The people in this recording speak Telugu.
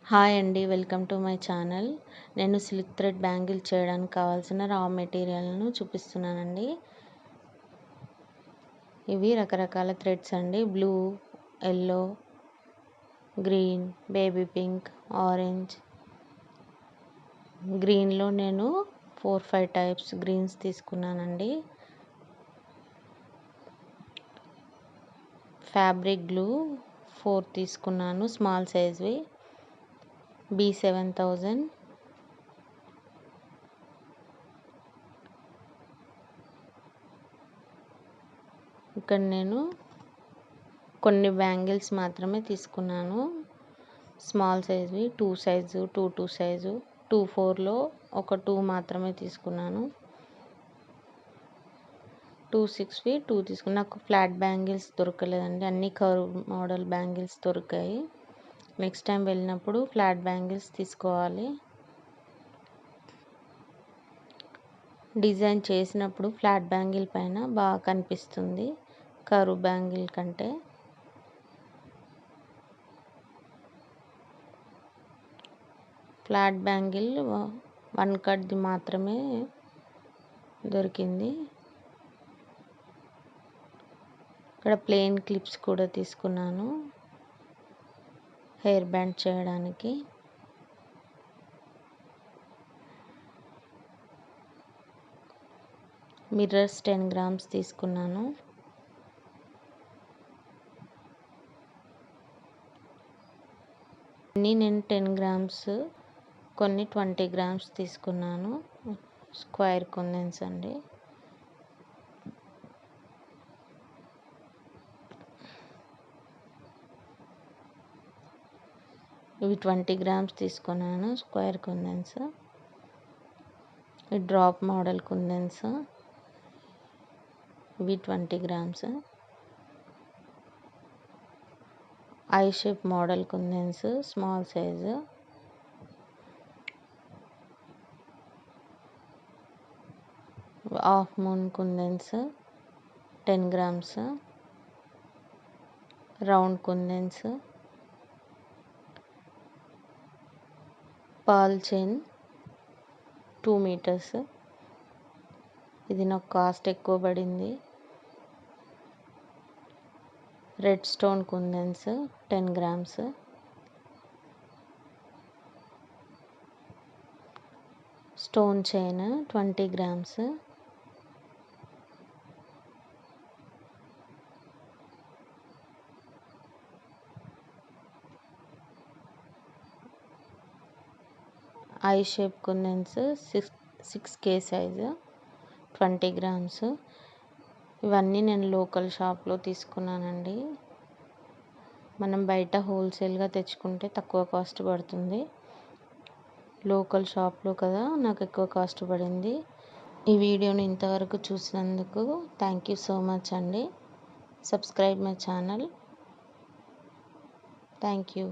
హాయ్ అండి, వెల్కమ్ టు మై ఛానల్. నేను సిల్క్ థ్రెడ్ బ్యాంగిల్ చేయడానికి కావాల్సిన రా మెటీరియల్ను చూపిస్తున్నానండి. ఇవి రకరకాల థ్రెడ్స్ అండి. Blue, yellow, green, baby pink, orange. గ్రీన్లో నేను 4-5 టైప్స్ గ్రీన్స్ తీసుకున్నానండి. ఫ్యాబ్రిక్ గ్లూ 4 తీసుకున్నాను, స్మాల్ సైజ్వి. B7000. ఇక్కడ నేను కొన్ని బ్యాంగిల్స్ మాత్రమే తీసుకున్నాను, స్మాల్ సైజ్వి. 2 సైజు, 2 సైజు, 2-4లో ఒక 2 మాత్రమే తీసుకున్నాను. 2-6వి 2 తీసుకున్నాను. నాకు ఫ్లాట్ బ్యాంగిల్స్ దొరకలేదండి, అన్ని కర్వ్ మోడల్ బ్యాంగిల్స్ దొరికాయి. నెక్స్ట్ టైం వెళ్ళినప్పుడు ఫ్లాట్ బ్యాంగిల్స్ తీసుకోవాలి. డిజైన్ చేసినప్పుడు ఫ్లాట్ బ్యాంగిల్ పైన బాగా కనిపిస్తుంది కర్వ్ బ్యాంగిల్ కంటే. ఫ్లాట్ బ్యాంగిల్ 1 కట్ది మాత్రమే దొరికింది. ఇక్కడ ప్లెయిన్ క్లిప్స్ కూడా తీసుకున్నాను హెయిర్ బ్యాండ్ చేయడానికి. మిర్రర్స్ 10 గ్రామ్స్ తీసుకున్నాను. నేను 10 గ్రామ్స్, కొన్ని 20 గ్రామ్స్ తీసుకున్నాను. స్క్వేర్ కుందన్స్ అండి. ఇవి 20 గ్రామ్స్ తీసుకున్నాను, స్క్వేర్ కుందన్స్. ఈ డ్రాప్ మోడల్ కుందన్స్ ఇవి 20 grams. Eye shape model kundans small size. Half moon kundans 10 grams. Round kundans. పాల్ చైన్ 2 మీటర్స్. ఇది నాకు కాస్ట్ ఎక్కువ పడింది. Red stone kundans 10 grams. Stone chain 20 grams. Eye shape kundans 6K size 20 grams. ఇవన్నీ నేను లోకల్ షాప్లో తీసుకున్నానండి. మనం బయట హోల్సేల్గా తెచ్చుకుంటే తక్కువ కాస్ట్ పడుతుంది. లోకల్ షాప్లో కదా, నాకు ఎక్కువ కాస్ట్ పడింది. ఈ వీడియోని ఇంతవరకు చూసినందుకు థ్యాంక్ యూ సో మచ్ అండి. Subscribe my channel. Thank you.